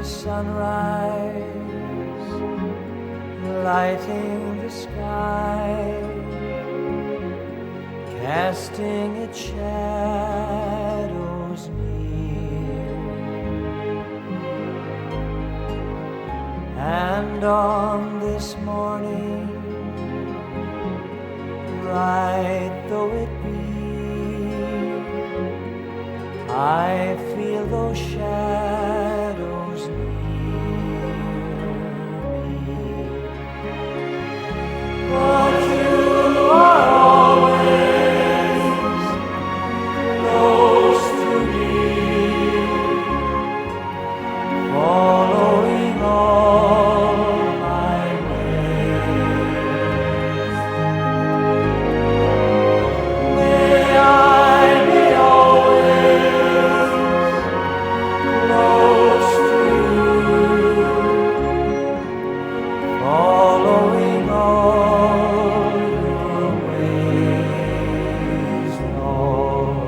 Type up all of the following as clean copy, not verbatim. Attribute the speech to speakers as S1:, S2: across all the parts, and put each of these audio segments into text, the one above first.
S1: sunrise, lighting the sky, casting its shadows near. And on this morning, bright though it be, I feel those shadows near me. But you are always close to me, following all my ways. May I be always close to you, following all your ways, Lord.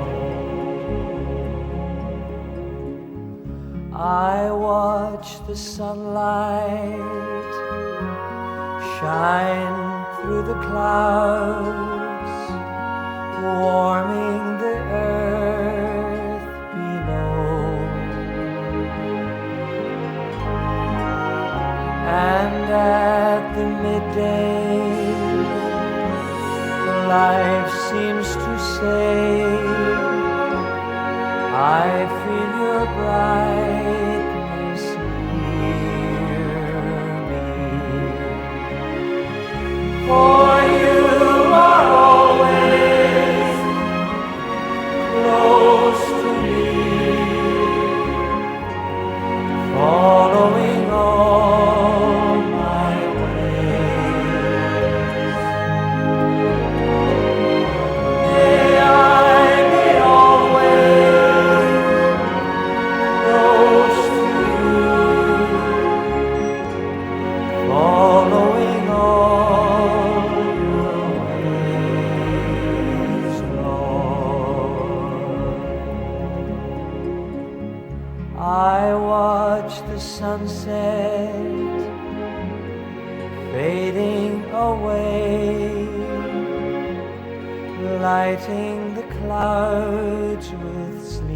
S1: I watch the sunlight shine through the clouds, warming the earth below. And at the midday, life seems to say, I feel your brightness near me. For you are always close to me, following all my ways. May I be always close to you, following all your ways, Lord. I watch the sunset fading away, lighting the clouds with sleep.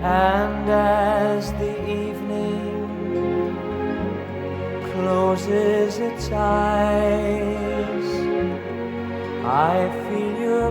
S1: And as the evening closes its eyes, I feel your